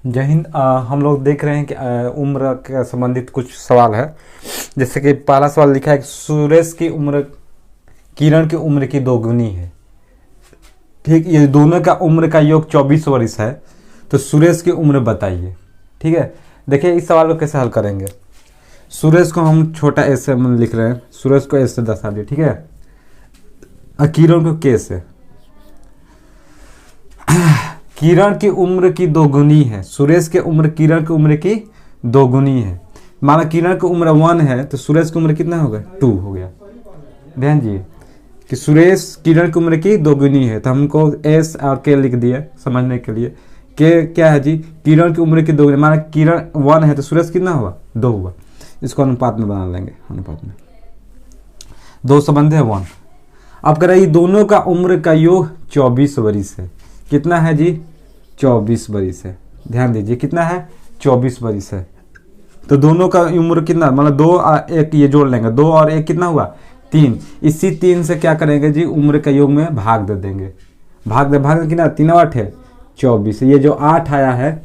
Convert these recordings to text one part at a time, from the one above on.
जय हिंद। हम लोग देख रहे हैं कि उम्र के संबंधित कुछ सवाल है। जैसे कि पहला सवाल लिखा है कि सुरेश की उम्र किरण की उम्र की दोगुनी है। ठीक, ये दोनों का उम्र का योग 24 वर्ष है, तो सुरेश की उम्र बताइए। ठीक है, देखिए इस सवाल को कैसे हल करेंगे। सुरेश को हम छोटा ए से लिख रहे हैं, सुरेश को ए से दर्शा दिए। ठीक है, किरण को के से। किरण की उम्र की दोगुनी है, सुरेश की उम्र किरण की उम्र की दोगुनी है। माना किरण की उम्र 1 है तो सुरेश की उम्र कितना हो गया, 2 हो गया। ध्यान दिए कि सुरेश किरण की उम्र की दोगुनी है, तो हमको एस और के लिख दिए समझने के लिए। के क्या है जी, किरण की उम्र की दोगुनी। माना किरण 1 है तो सुरेश कितना हुआ, 2 हुआ। इसको अनुपात में बना लेंगे, अनुपात में 2 संबंध है 1। अब कह रहे हैं दोनों का उम्र का योग 24 वर्ष है। कितना है जी, 24 वर्ष है। ध्यान दीजिए कितना है, 24 वर्ष है। तो दोनों का उम्र कितना, मतलब 2 और 1 ये जोड़ लेंगे, 2 और 1 कितना हुआ, 3। इसी 3 से क्या करेंगे जी, उम्र का योग में भाग दे देंगे। भाग दे कितना, 3 और 8 है 24। ये जो 8 आया है,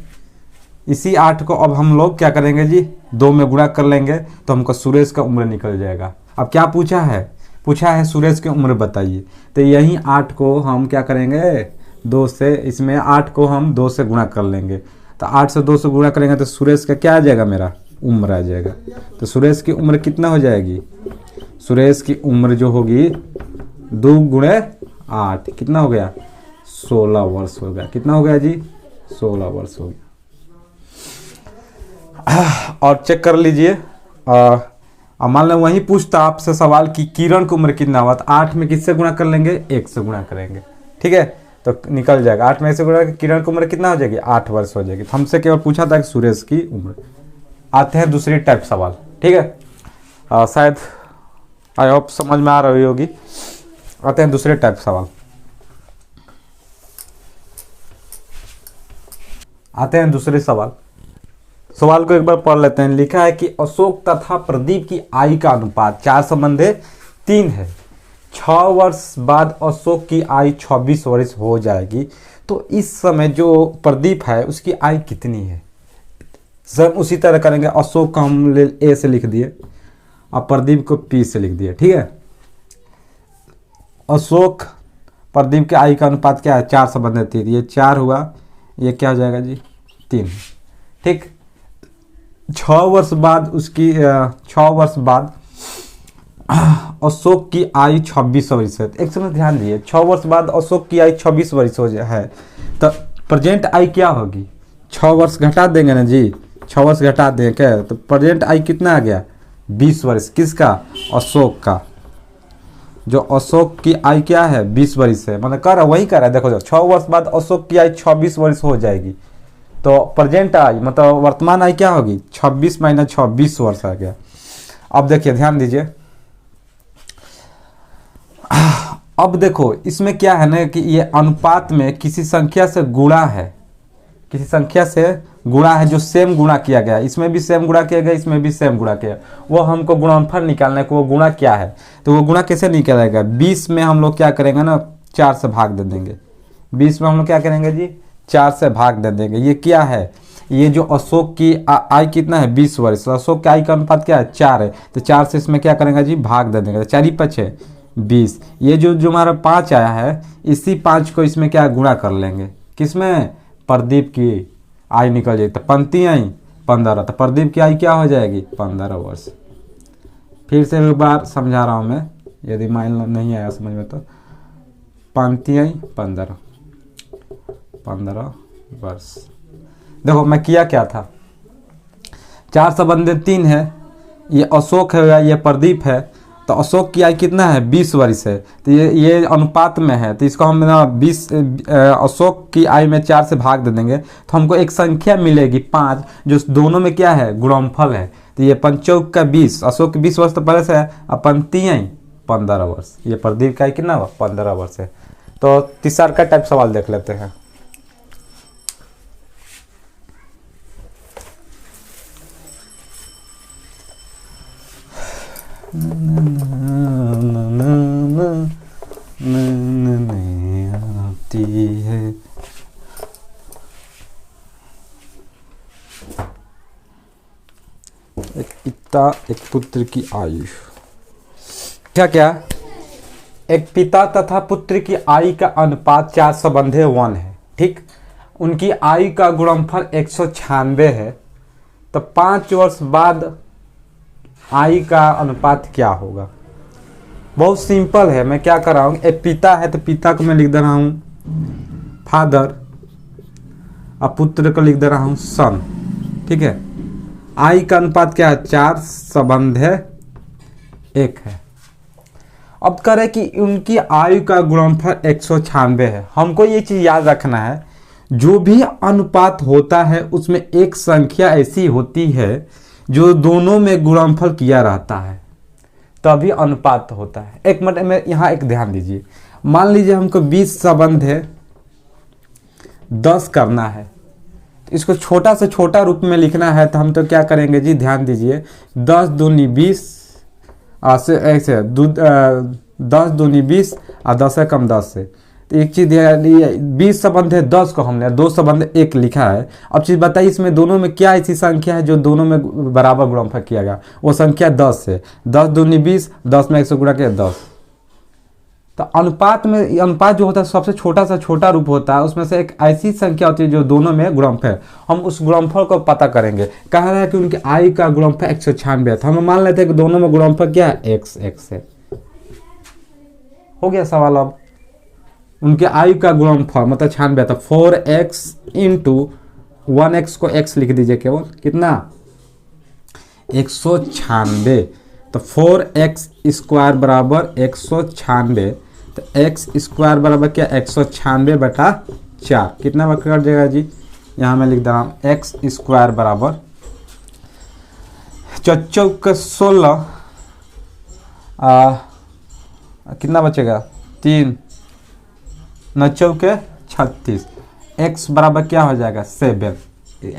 इसी 8 को अब हम लोग क्या करेंगे जी, 2 में गुणा कर लेंगे तो हमको सुरेश का उम्र निकल जाएगा। अब क्या पूछा है, पूछा है सुरेश की उम्र बताइए। तो यही 8 को हम क्या करेंगे, 2 से, इसमें 8 को हम 2 से गुणा कर लेंगे। तो 8 से 2 से गुणा करेंगे तो सुरेश का क्या आ जाएगा, मेरा उम्र आ जाएगा। तो सुरेश की उम्र कितना हो जाएगी, सुरेश की उम्र जो होगी 2 गुणे 8 कितना हो गया, 16 वर्ष हो गया। कितना हो गया जी, 16 वर्ष हो गया। और चेक कर लीजिए, मान लो वही पूछता आपसे सवाल कि किरण की उम्र कितना हुआ, तो 8 में किससे गुणा कर लेंगे, 1 से गुणा करेंगे। ठीक है, तो निकल जाएगा 8 में से गुणा, किरण की उम्र कितना हो जाएगी, 8 वर्ष हो जाएगी। तो हमसे केवल पूछा था कि सुरेश की उम्र। आते हैं दूसरी टाइप सवाल। ठीक है, शायद आई होप समझ में आ रही होगी। आते हैं दूसरे टाइप सवाल। आते हैं दूसरे सवाल। सवाल को एक बार पढ़ लेते हैं। लिखा है कि अशोक तथा प्रदीप की आयु का अनुपात 4 संबंध 3 है। 6 वर्ष बाद अशोक की आयु 26 वर्ष हो जाएगी, तो इस समय जो प्रदीप है उसकी आयु कितनी है। सर उसी तरह करेंगे, अशोक का हम ए से लिख दिए और प्रदीप को पी से लिख दिए। ठीक है, अशोक प्रदीप के आयु का अनुपात क्या है, 4 संबंध 3। ये 4 हुआ, ये क्या हो जाएगा जी, 3। ठीक, 6 वर्ष बाद उसकी 6 वर्ष बाद अशोक की आयु 26 वर्ष है। एक समय ध्यान दिए, 6 वर्ष बाद अशोक की आयु 26 वर्ष हो है, तो प्रेजेंट आयु क्या होगी, 6 वर्ष घटा देंगे ना जी, 6 वर्ष घटा दें क्या, तो प्रेजेंट आयु कितना आ गया, 20 वर्ष। किसका, अशोक का। जो अशोक की आयु क्या है, 20 वर्ष है। मतलब कर वही कर रहा है, देखो 6 वर्ष बाद अशोक की आयु 26 वर्ष हो जाएगी, तो प्रेजेंट आयु मतलब वर्तमान आयु क्या होगी, 26 माइनस 6 20 वर्ष आ गया। अब देखिए ध्यान दीजिए, अब देखो इसमें क्या है ना कि ये अनुपात में किसी संख्या से गुणा है, किसी संख्या से गुणा है, जो सेम गुणा किया गया। इसमें भी सेम गुणा किया गया, इसमें भी सेम गुणा किया। वो हमको गुणनफल निकालना है कि वो गुणा क्या है। तो वो गुणा कैसे निकालेगा, 20 में हम लोग क्या करेंगे ना, 4 से भाग दे देंगे। 20 में हम लोग क्या करेंगे जी, 4 से भाग दे देंगे। ये क्या है, ये जो अशोक की आयु कितना है, 20 वर्ष। अशोक की आयु का अनुपात क्या है, 4 है, तो 4 से इसमें क्या करेंगे जी, भाग दे देंगे। तो 4 5 है 20। ये जो हमारा 5 आया है, इसी 5 को इसमें क्या गुणा कर लेंगे, किसमें, प्रदीप की आयु निकल जाएगी। तो पंक्ति आई 15, तो प्रदीप की आयु क्या हो जाएगी, 15 वर्ष। फिर से एक बार समझा रहा हूँ मैं, यदि मान नहीं आया समझ में तो। पंक्ति आई 15 वर्ष। देखो मैं किया क्या था, 4 संबंध 3 है, ये अशोक है, ये प्रदीप है। तो अशोक की आयु कितना है, 20 वर्ष है, तो ये अनुपात में है, तो इसको हम ना 20 अशोक की आयु में 4 से भाग दे देंगे, तो हमको एक संख्या मिलेगी 5, जो दोनों में क्या है, गुणनफल है। तो ये 5 चौक का 20, अशोक 20 वर्ष तो पहले से है, अपन 3 15 वर्ष। ये प्रदीप का कितना हुआ, 15 वर्ष है। तो तीसरा का टाइप सवाल देख लेते हैं। आती है एक पिता एक पुत्र की आयु। क्या क्या? एक पिता तथा पुत्र की आयु का अनुपात 4/1 है। ठीक, उनकी आयु का गुणनफल 196 है। तो 5 वर्ष बाद आयु का अनुपात क्या होगा? बहुत सिंपल है। मैं क्या कर रहा हूँ, एक पिता है तो पिता को मैं लिख दे रहा हूँ फादर, और पुत्र को लिख दे रहा हूँ सन। ठीक है, आयु का अनुपात क्या है? 4/1 है। अब करें कि उनकी आयु का गुणनफल 196 है। हमको ये चीज याद रखना है, जो भी अनुपात होता है उसमें एक संख्या ऐसी होती है जो दोनों में गुणनफल किया रहता है, तभी अनुपात होता है। एक मिनट में यहाँ एक ध्यान दीजिए। मान लीजिए हमको 20/10 करना है, इसको छोटा से छोटा रूप में लिखना है, तो हम तो क्या करेंगे जी, ध्यान दीजिए। 10 दूनी 20 से ऐसे 10 दूनी 20 और 10 से कम 10 से। तो एक चीज 20/10 को हमने 2/1 लिखा है। अब चीज बताइए, इसमें दोनों में क्या ऐसी संख्या है जो दोनों में बराबर गुणनफल किया गया? वो संख्या 10 है। 10 दूनी 20, 10 में 100 गुणा किया 10। तो अनुपात में, अनुपात जो होता है सबसे छोटा सा छोटा रूप होता है, उसमें से एक ऐसी संख्या होती है जो दोनों में गुणनफल। हम उस गुणनफल को पता करेंगे। कह रहा है कि उनकी आयु का गुणनफल 196 था। हम मान लेते हैं कि दोनों में गुणनफल क्या है? x है। हो गया सवाल। अब उनके आयु का गुणनफल मतलब 96 था। 4x इंटू 1x को x लिख दीजिए केवल, कितना? 196। तो 4x स्क्वायर बराबर 196। तो x स्क्वायर बराबर क्या? 196/4। कितना बार कट जाएगा जी? यहाँ मैं लिख दे रहा हूँ x स्क्वायर बराबर 16 कितना बचेगा? 3 9 के 36। x बराबर क्या हो जाएगा? 7।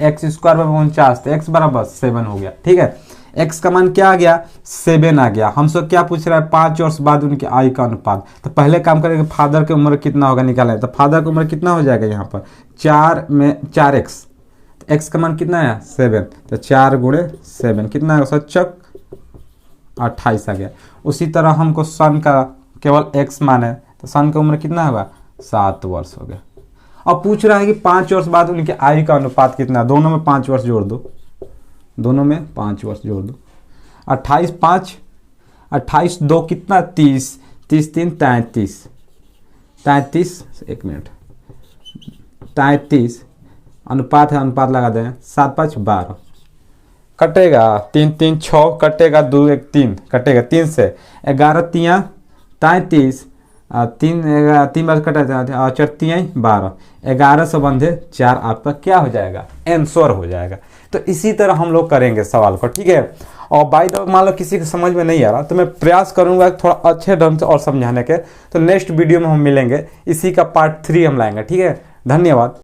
x स्क्वायर बराबर 49, तो x बराबर 7 हो गया। ठीक है, x का मान क्या आ गया? 7 आ गया। हमसे क्या पूछ रहा है? 5 वर्ष बाद उनकी आयु का अनुपात। तो पहले काम करेंगे, फादर की उम्र कितना होगा निकालें। तो फादर की उम्र कितना हो जाएगा यहाँ पर? 4 में 4x, तो x का मान कितना है? 7। तो 4 गुणे 7 कितना है? 28 आ गया। उसी तरह हमको सन का केवल x मान है, तो सन की उम्र कितना होगा? 7 वर्ष हो गया। अब पूछ रहा है कि 5 वर्ष बाद उनकी आयु का अनुपात कितना? दोनों में 5 वर्ष जोड़ दो, दोनों में 5 वर्ष जोड़ दो। 28 5, 28 2 कितना? 30, 30 3 33, 33 एक मिनट 33 अनुपात है, अनुपात लगा दें। 7 5 12 कटेगा, 3 3 6 कटेगा, 2 1 3 कटेगा, 3 से 11 3 33, 3 बार कटा 4 3 12, 11 से बंधे 4 आपका क्या हो जाएगा? आंसर हो जाएगा। तो इसी तरह हम लोग करेंगे सवाल को। ठीक है, और बाय द वे मान लो किसी को समझ में नहीं आ रहा तो मैं प्रयास करूंगा थोड़ा अच्छे ढंग से और समझाने के। तो नेक्स्ट वीडियो में हम मिलेंगे, इसी का पार्ट 3 हम लाएंगे। ठीक है, धन्यवाद।